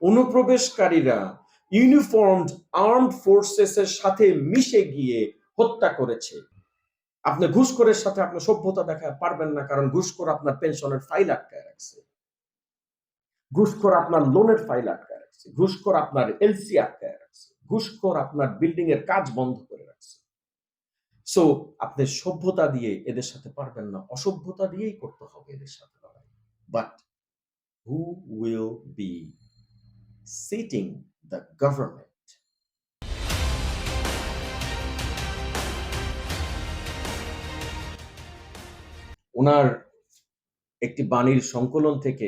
অনুপ্রবেশকারীরা ইউনিফর্মড armed ফোর্সেসের সাথে মিশে গিয়ে হত্যা করেছে। আপনি ঘুষখোরের সাথে আপনি সভ্যতা দেখাতে পারবেন না, কারণ ঘুষখোর আপনার পেনশনের ফাইল আটকায় রাখছে, ঘুষখোর আপনার লোনের ফাইল আটকায় রাখছে, ঘুষখোর আপনার এলসি আটকায় রাখছে, ঘুষখোর আপনার বিল্ডিং এর কাজ বন্ধ করে রাখছে। সো আপনি সভ্যতা দিয়ে এদের সাথে পারবেন না, অসভ্যতা দিয়েই করতে হবে এদের সাথে লড়াই। But who will be sitting the government? ওনার একটি বাণীর সংকলন থেকে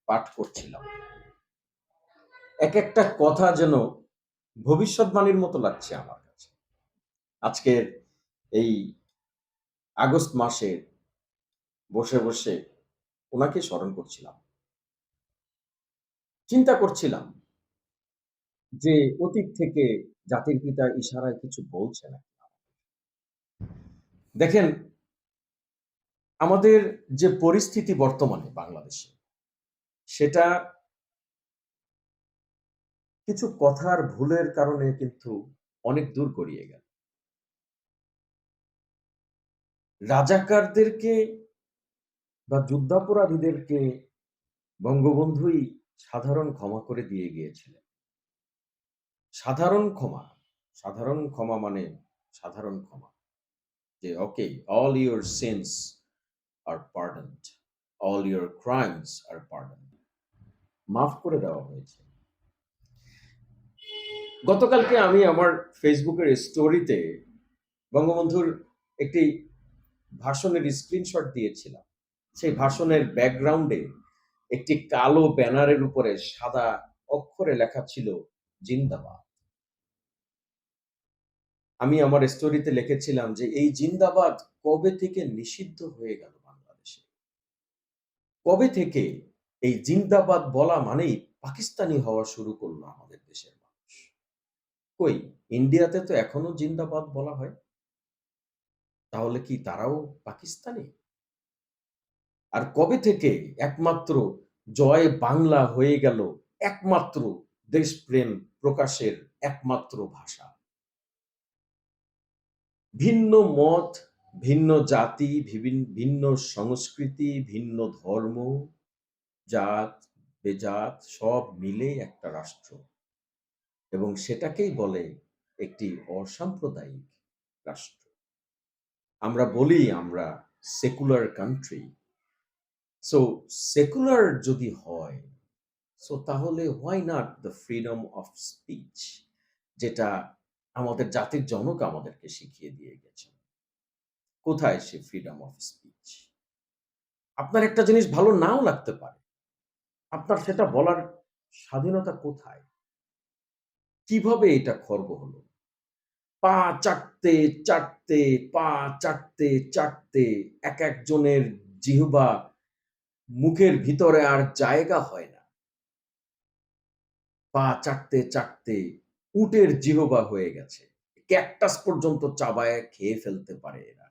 পাঠ করছিলাম। এক একটা কথা যেন ভবিষ্যৎবাণীর মতো লাগছে আমার কাছে। আজকের এই আগস্ট মাসে বসে বসে ওনাকে স্মরণ করছিলাম, চিন্তা করছিলাম যে অতীত থেকে জাতির পিতা ইশারায় কিছু বলছে না। দেখেন, আমাদের যে পরিস্থিতি বর্তমানে বাংলাদেশে, সেটা কিছু কথার ভুলের কারণে কিন্তু অনেক দূর গড়িয়ে গেল। রাজাকারদেরকে বা যুদ্ধাপরাধীদেরকে বঙ্গবন্ধুই সাধারণ ক্ষমা করে দিয়ে গিয়েছিলেন। সাধারণ ক্ষমা, সাধারণ ক্ষমা মানে সাধারণ ক্ষমা, যে okay, all your sins are pardoned, all your crimes are pardoned, মাফ করে দেওয়া হয়েছে। গতকালকে আমি আমার ফেসবুকের স্টোরিতে বঙ্গবন্ধুর একটি ভাষণের স্ক্রিনশট দিয়েছিলাম। সেই ভাষণের ব্যাকগ্রাউন্ডে একটি কালো ব্যানারের উপরে সাদা অক্ষরে লেখা ছিল জিন্দাবাদ। আমি আমার স্টোরিতে লিখেছিলাম যে এই জিন্দাবাদ কবে থেকে নিষিদ্ধ হয়ে গেল বাংলাদেশে? কবে থেকে এই জিন্দাবাদ বলা মানেই পাকিস্তানি হওয়া শুরু করলো আমাদের দেশের মানুষ? কই, ইন্ডিয়াতে তো এখনো জিন্দাবাদ বলা হয়। তাহলে কি তারাও পাকিস্তানি? আর কবে থেকে একমাত্র জয় বাংলা হয়ে গেল একমাত্র দেশপ্রেম প্রকাশের একমাত্র ভাষা? ভিন্ন মত, ভিন্ন জাতি, ভিন্ন সংস্কৃতি, ভিন্ন ধর্ম, জাত বেজাত সব মিলে একটা রাষ্ট্র, এবং সেটাকেই বলে একটি অসাম্প্রদায়িক রাষ্ট্র। আমরা বলি আমরা সেকুলার কান্ট্রি। সো সেকুলার যদি হয়, সো তাহলে why not the freedom of speech, যেটা আমাদের জাতির জনক আমাদেরকে শিখিয়ে দিয়ে গেছেন। কোথায় সে ফ্রিডম অফ স্পিচ? আপনার একটা জিনিস ভালো নাও লাগতে পারে, আপনার সেটা বলার স্বাধীনতা কোথায়? কিভাবে এটা খর্ব হলো? পা চাটতে চাটতে, পা চাটতে চাটতে এক একজনের জিহ্বা মুখের ভিতরে আর জায়গা হয় না। পা চাটতে চাটতে উটের জিহ্বা হয়ে গেছে। ক্যাকটাস পর্যন্ত চাবায়ে খেয়ে ফেলতে পারে এরা।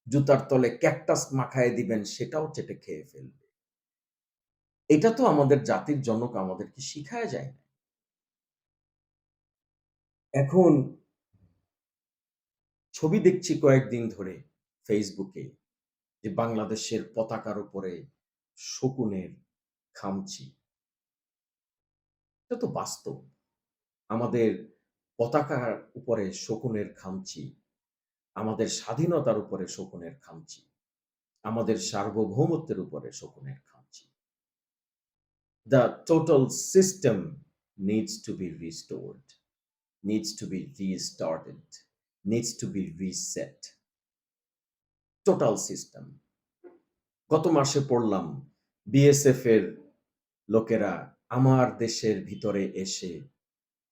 জুতার তলে ক্যাকটাস মাখায়ে দিবেন, সেটাও চেটে খেয়ে ফেলবে। এটা তো আমাদের জাতির জনক আমাদেরকে শিখায়া যায় না। এখন ছবি দেখছি কয়েকদিন ধরে ফেসবুকে, যে বাংলাদেশের পতাকার উপরে শকুনের খামচি। এটা তো বাস্তব। আমাদের পতাকার উপরে শকুনের খামচি, আমাদের স্বাধীনতার উপরে শকুনের খামচি, আমাদের সার্বভৌমত্বের উপরে শকুনের খামচি। The total system needs to be restored, needs to be restarted, needs to be reset. Total system. গত মাসে পড়লাম বিএসএফ এর লোকেরা আমার দেশের ভিতরে এসে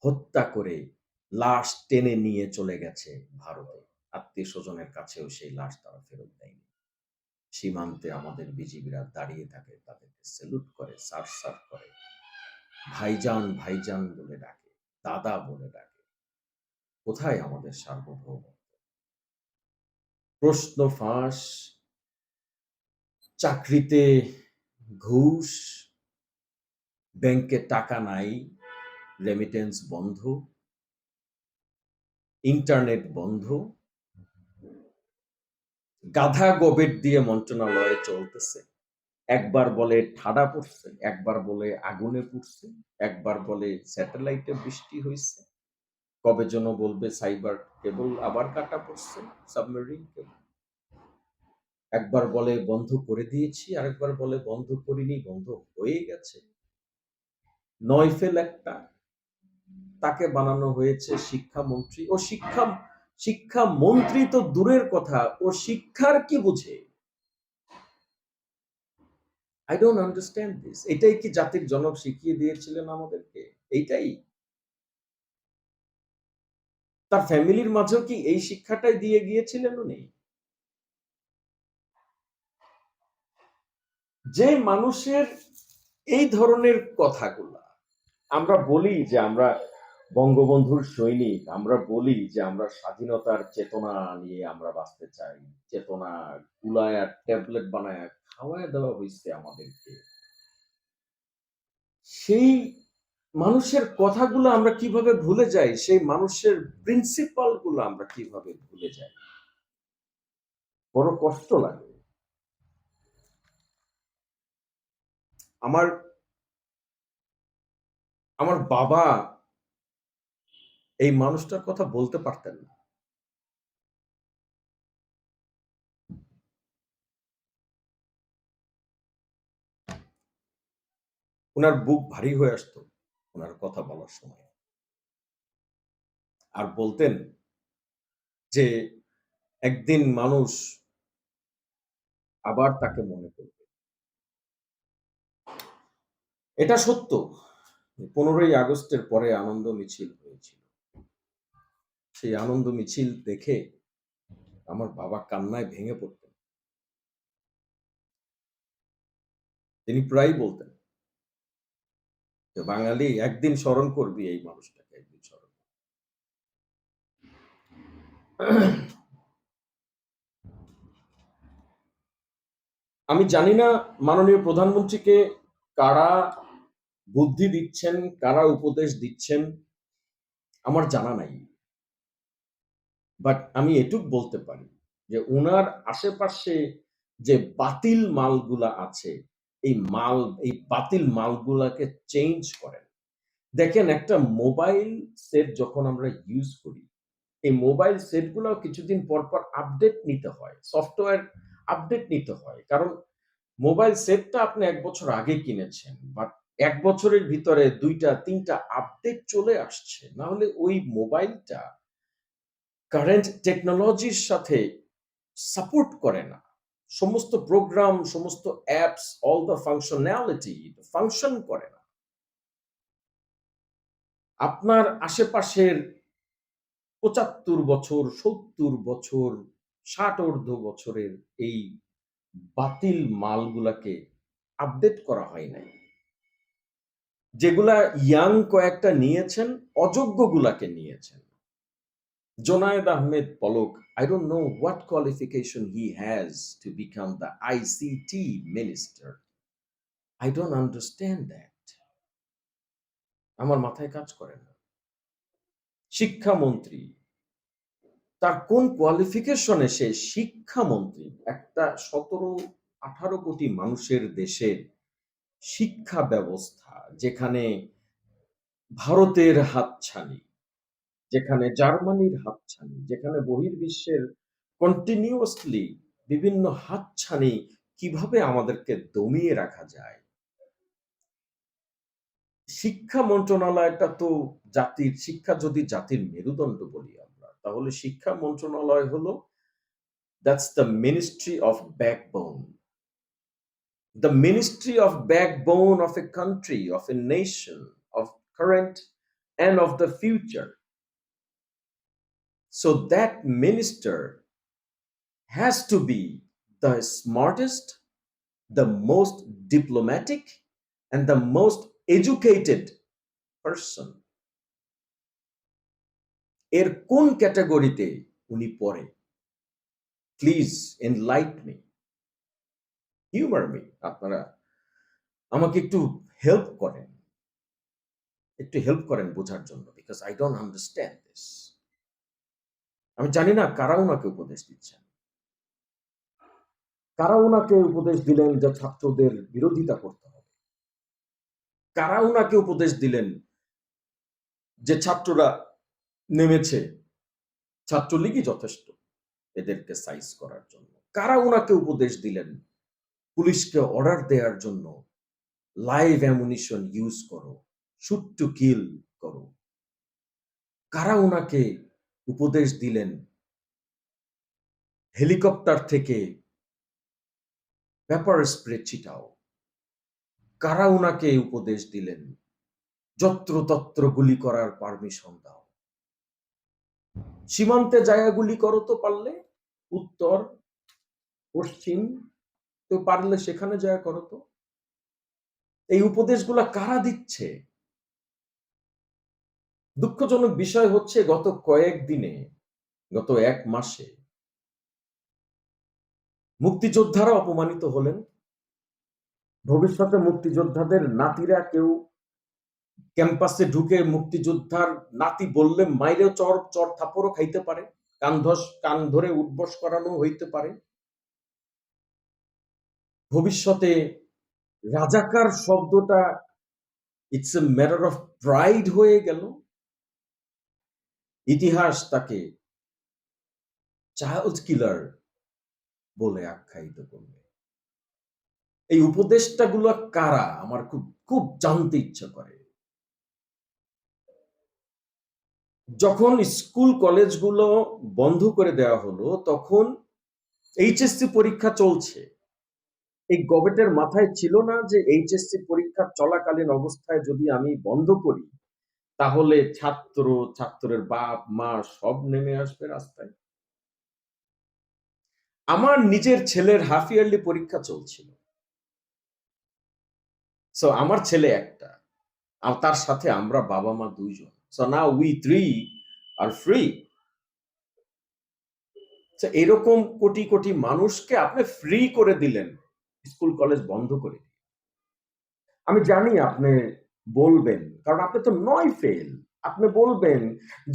হত্যা করে লাশ টেনে নিয়ে চলে গেছে ভারতে। আত্মীয়-স্বজনের কাছেও সেই লাশ তারা ফেরত দেয়নি। সীমান্তে আমাদের বিজিবিরা দাঁড়িয়ে থাকে, তাদেরকে সেলুট করে, সার্ভ করে। ভাইজান, ভাইজান বলে ডাকে, দাদা বলে ডাকে। কোথায় আমাদের সার্বভৌমত্ব? প্রশ্ন ফাঁস, চাকরিতে ঘুষ, ব্যাংকে টাকা নাই, রেমিটেন্স বন্ধ, ইন্টারনেট বন্ধ, গাধা গোবেট দিয়ে মন্ত্রণালয়ে চলতেছে। একবার বলে ঠাডা পড়ছে, একবার বলে আগুনে পুড়ছে, একবার বলে স্যাটেলাইটে বৃষ্টি হইছে, কবে যেন বলবে সাইবার কেবল আবার কাটা পড়ছে, সাবমেরিন কেবল। একবার বলে বন্ধ করে দিয়েছি, আরেকবার বলে বন্ধ করিনি, বন্ধ হয়ে গেছে। নয়ফেল একটা, তাকে বানানো হয়েছে শিক্ষামন্ত্রী। ও শিক্ষামন্ত্রী তো দূরের কথা, ও শিক্ষার কি বুঝে? I don't understand this. এটাই কি জাতির জনক শিখিয়ে দিয়েছিলেন আমাদেরকে? এইটাই? তার ফ্যামিলির মাঝেও কি এই শিক্ষাটাই দিয়ে গিয়েছিলেন উনি? যে মানুষের এই ধরনের কথাগুলা, আমরা বলি যে আমরা বঙ্গবন্ধুর সৈনিক, আমরা বলি যে আমরা স্বাধীনতার চেতনা নিয়ে আমরা বাঁচতে চাই, চেতনা কুলায়া ট্যাবলেট বানায় খাওয়ায় দেওয়া হয়েছে আমাদেরকে। সেই মানুষের কথাগুলো আমরা কিভাবে ভুলে যাই? সেই মানুষের প্রিন্সিপাল গুলো আমরা কিভাবে ভুলে যাই? বড় কষ্ট লাগে। আমার আমার বাবা এই মানুষটার কথা বলতে পারতেন না। উনার বুক ভারী হয়ে আসতো উনার কথা বলার সময়। আর বলতেন যে একদিন মানুষ আবার তাকে মনে করবে। এটা সত্য। ১৫ই আগস্টের পরে আনন্দ মিছিল হয়েছিল। সেই আনন্দ মিছিল দেখে আমার বাবা কান্নায় ভেঙে পড়তেন। তিনি প্রায়ই বলতেন যে, "বাঙালি একদিন স্মরণ করবি এই মানুষটাকে, একদিন স্মরণ করবি।" আমি জানি না মাননীয় প্রধানমন্ত্রীকে কারা বুদ্ধি দিচ্ছেন, কারা উপদেশ দিচ্ছেন, আমার জানা নাই। বাট আমি এটুক বলতে পারি যে উনার আশেপাশে যে বাতিল মালগুলা আছে, এই বাতিল মালগুলাকে চেঞ্জ করেন। দেখেন একটা মোবাইল সেট যখন আমরা ইউজ করি, এই মোবাইল সেটগুলাও কিছুদিন পর আপডেট নিতে হয়। সফটওয়্যার আপডেট নিতে হয়। কারণ মোবাইল সেটটা আপনি ১ বছর আগে কিনেছেন। বাট ১ বছরের ভিতরে ২ টা ৩ টা আপডেট চলে আসছে। না হলে ওই মোবাইলটা কারেন্ট টেকনোলজির সাথে সাপোর্ট করে না। সমস্ত প্রোগ্রাম, সমস্ত apps, all the functionality function করে না। আপনার আশেপাশের ৭৫ বছর, ৭০ বছর, ৬০ ঊর্ধ্ব বছরের এই বাতিল মালগুলাকে আপডেট করা হয় নাই। যেগুলা ইয়াং কয়েকটা নিয়েছেন, অযোগ্যগুলাকে নিয়েছেন। Jonaid Ahmed Polok, I don't know what qualification he has to become the ICT minister. I don't understand that. আমার মাথায় কাজ করে না। শিক্ষামন্ত্রী, তার কোন কোয়ালিফিকেশনে সে শিক্ষামন্ত্রী? একটা ১৭-১৮ কোটি মানুষের দেশের শিক্ষা ব্যবস্থা যেখানে ভারতের হাতছানি, যেখানে জার্মানির হাতছানি, যেখানে বহির্বিশ্বের কন্টিনিউয়াসলি বিভিন্ন হাতছানি কিভাবে আমাদেরকে দমিয়ে রাখা যায়। শিক্ষা মন্ত্রণালয়টা তো শিক্ষা যদি জাতির মেরুদণ্ড বলি আমরা, তাহলে শিক্ষা মন্ত্রণালয় হলো that's the ministry of backbone. The ministry of backbone of a country, of a nation, of current and of the future. So that minister has to be the smartest, the most diplomatic, and the most educated person. এর কোন ক্যাটাগরিতে উনি পড়ে? Please enlight me, humour me. আপনারা আমাকে একটু help করেন। একটু হেল্প করেন বোঝার জন্য, because I don't understand this. আমি জানি না কারা উনাকে উপদেশ দিচ্ছেন, কারা উনাকে উপদেশ দিলেন যে ছাত্রদের বিরোধিতা করতে হবে, কারা উনাকে উপদেশ দিলেন যে ছাত্ররা নেমেছে, ছাত্রলীগই যথেষ্ট এদেরকে সাইজ করার জন্য। কারা উনাকে উপদেশ দিলেন পুলিশকে অর্ডার দেওয়ার জন্য, লাইভ অ্যামুনিশন ইউজ করো, শুট টু কিল করো। কারা উনাকে উপদেশ দিলেন হেলিকপ্টার থেকে পেপার স্প্রে ছিটাও। কারা উনাকে উপদেশ দিলেন যত্রতত্র গুলি করার পারমিশন দাও। সীমান্তে জায়গা গুলি করো তো পারলে, উত্তর পশ্চিম তো পারলে সেখানে জায়গা করো তো। এই উপদেশগুলা কারা দিচ্ছে? দুঃখজনক বিষয় হচ্ছে গত কয়েকদিনে, গত ১ মাসে মুক্তিযোদ্ধারা অপমানিত হলেন। ভবিষ্যতে মুক্তিযোদ্ধাদের নাতিরা কেউ ক্যাম্পাসে ঢুকে মুক্তিযোদ্ধার নাতি বললে মাইরেও চর থাপ্পড়ও খাইতে পারে, কান ধরে উঠবস করানো হইতে পারে। ভবিষ্যতে রাজাকার শব্দটা it's a matter of pride হয়ে গেল। ইতিহাস তাকে চাইল্ড কিলার বলে আখ্যায়িত করবে। এই উপদেষ্টাগুলো কারা আমার খুব খুব জানতে ইচ্ছা করে। যখন স্কুল কলেজগুলো বন্ধ করে দেওয়া হলো, তখন এইচএসসি পরীক্ষা চলছে। এই গভর্নমেন্টের মাথায় ছিল না যে এইচএসসি পরীক্ষা চলাকালীন অবস্থায় যদি আমি বন্ধ করি, তাহলে ছাত্রের বাপ মা সব নেমে আসবে রাস্তায়। আমার নিজের ছেলের হাফ ইয়ারলি পরীক্ষা চলছিল। সো আমার ছেলে একটা, আর তার সাথে আমরা বাবা মা ২ জন। So now we 3 are free. এরকম কোটি কোটি মানুষকে আপনি ফ্রি করে দিলেন, স্কুল কলেজ বন্ধ করে। আমি জানি আপনি বলবেন, কারণ আপনি তো ৯ ফেল। আপনি বলবেন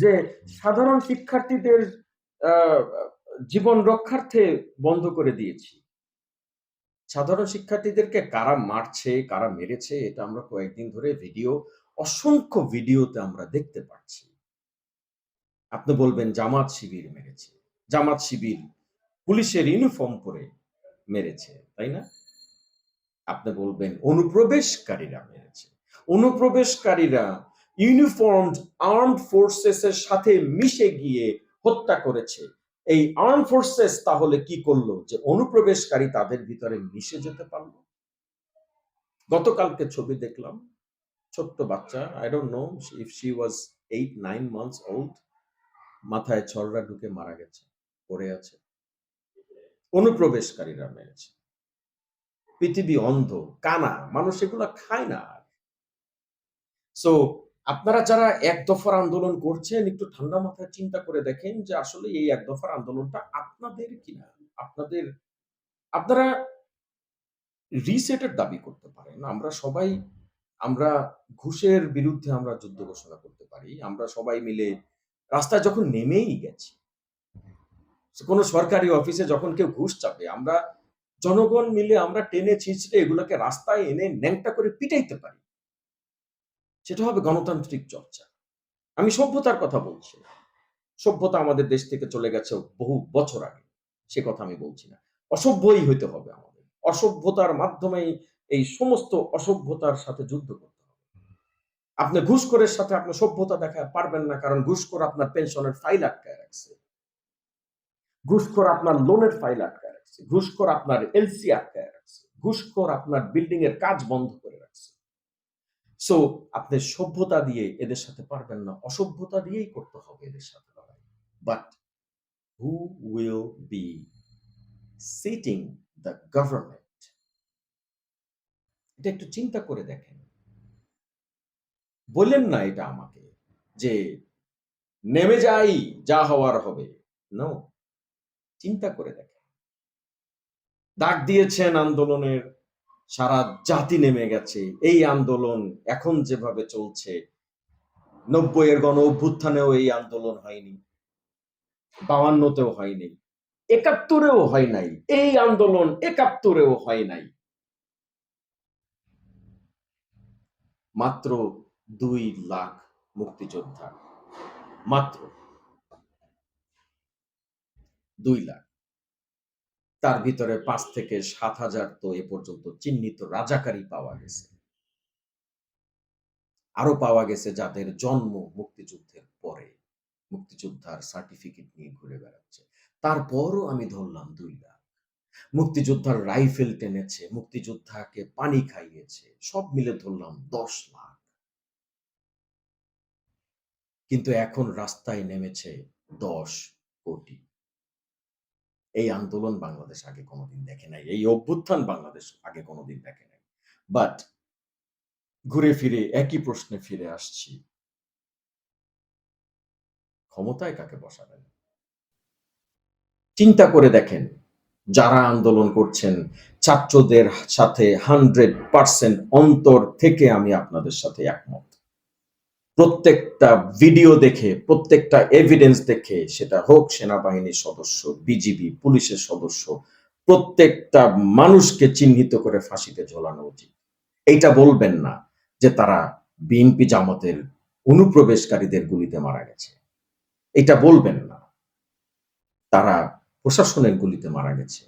যে সাধারণ শিক্ষার্থীদের জীবন রক্ষার্থে বন্ধ করে দিয়েছি। সাধারণ শিক্ষার্থীদেরকে কারা মারছে, কারা মেরেছে, এটা আমরা কয়েকদিন ধরে অসংখ্য ভিডিওতে আমরা দেখতে পাচ্ছি। আপনি বলবেন জামাত শিবির মেরেছে, জামাত শিবির পুলিশের ইউনিফর্ম পরে মেরেছে, তাই না? আপনি বলবেন অনুপ্রবেশকারীরা মেরেছে, অনুপ্রবেশকারীরা ইউনিফর্মড আর্মড ফোর্সেস এর সাথে মিশে গিয়ে হত্যা করেছে। এই আর্ম ফোর্সেস তাহলে কি করলো যে অনুপ্রবেশকারী তাদের ভিতরে মিশে যেতে পারলো? গতকালকে ছবি দেখলাম, ছোট্ট বাচ্চা, I don't know if she was 8-9 months old, মাথায় ছররা ঢুকে মারা গেছে, পড়ে আছে। অনুপ্রবেশকারীরা মেরেছে। পৃথিবী অন্ধ, কানা, মানুষ এগুলো খায় না। সো আপনারা যারা এক দফার আন্দোলন করছেন, একটু ঠান্ডা মাথায় চিন্তা করে দেখেন যে আসলে এই এক দফার আন্দোলনটা আপনাদের কিনা। আপনারা রিসেটের দাবি করতে পারেন। আমরা ঘুষের বিরুদ্ধে আমরা যুদ্ধ ঘোষণা করতে পারি। আমরা সবাই মিলে রাস্তায় যখন নেমেই গেছি, কোন সরকারি অফিসে যখন কেউ ঘুষ চাপে, আমরা জনগণ মিলে আমরা টেনে ছিঁচড়ে এগুলোকে রাস্তায় এনে ন্যাংটা করে পিটাইতে পারি। সেটা হবে গণতান্ত্রিক চর্চা। আমি সভ্যতার কথা বলছি। সভ্যতা আমাদের দেশ থেকে চলে গেছে বহু বছর আগে। সে কথা আমি বলছি না। অসভ্যই হইতে হবে আমাদের। অসভ্যতার মাধ্যমেই এই সমস্ত অসভ্যতার সাথে যুদ্ধ করতে হবে। আপনি ঘুষখোরের সাথে আপনি সভ্যতা দেখাতে পারবেন না, কারণ ঘুষখোর আপনার পেনশনের ফাইল আটকায় রাখছে। ঘুষখোর আপনার লোনের ফাইল আটকায় রাখছে। ঘুষখোর আপনার এলসি আটকায় রাখছে। ঘুষখোর আপনার বিল্ডিং এর কাজ বন্ধ করে রাখছে। সো আপনি সভ্যতা দিয়ে এদের সাথে পারবেন না, অসভ্যতা দিয়েই করতে হবে এদের সাথে লড়াই। But who will be seating the government? এটা একটু চিন্তা করে দেখেন। বললেন না এটা আমাকে যে নেমে যাই, যা হওয়ার হবে। নো, চিন্তা করে দেখেন। ডাক দিয়েছেন আন্দোলনের, সারা জাতি নেমে গেছে। এই আন্দোলন এখন যেভাবে চলছে, 90 এর গণ অভ্যুত্থানেও এই আন্দোলন হয়নি, 52 তেও হয়নি, 71-এও হয় নাই। এই আন্দোলন 71-এও হয় নাই। মাত্র 2 লাখ মুক্তিযোদ্ধা। মাত্র 2 লাখ। তার ভিতরে 5 থেকে 7,000 তো এ পর্যন্ত চিহ্নিত রাজাকারই পাওয়া গেছে। আরো পাওয়া গেছে যাদের জন্ম মুক্তিযুদ্ধের পরে। মুক্তিযোদ্ধার সার্টিফিকেট নিয়ে ঘুরে বেড়াচ্ছে। তারপরও আমি ধরলাম 2 লাখ। মুক্তিযোদ্ধার রাইফেল টেনেছে, মুক্তিযোদ্ধাকে পানি খাইয়েছে। সব মিলে ধরলাম 10 লাখ। কিন্তু এখন রাস্তায় নেমেছে 10 কোটি। এই আন্দোলন বাংলাদেশ আগে কোনদিন দেখে নাই। এই অভ্যুত্থান বাংলাদেশ আগে কোনদিন দেখে নাই। বাট ঘুরে ফিরে একই প্রশ্নে ফিরে আসছি। ক্ষমতায় কাকে বসাবেন? চিন্তা করে দেখেন, যারা আন্দোলন করছেন ছাত্রদের সাথে 100% অন্তর থেকে আমি আপনাদের সাথে একমত। প্রত্যেকটা ভিডিও দেখে, প্রত্যেকটা এভিডেন্স দেখে, সেটা হোক সেনাবাহিনীর সদস্য, বিজিবি, পুলিশের সদস্য, প্রত্যেকটা মানুষকে চিহ্নিত করে ফাঁসিতে ঝোলানো উচিত। এইটা বলবেন না যে তারা বিএনপি জামাতের অনুপ্রবেশকারীদের গুলিতে মারা গেছে। এটা বলবেন না। তারা প্রশাসনের গুলিতে মারা গেছে।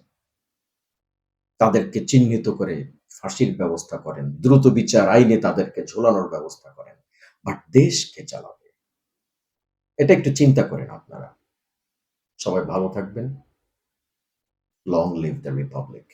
তাদেরকে চিহ্নিত করে ফাঁসির ব্যবস্থা করেন। দ্রুত বিচার আইনে তাদেরকে ঝোলানোর ব্যবস্থা করেন। বাট দেশ কে চালাবে? এটা একটু চিন্তা করেন আপনারা। সবাই ভালো থাকবেন। Long live the Republic.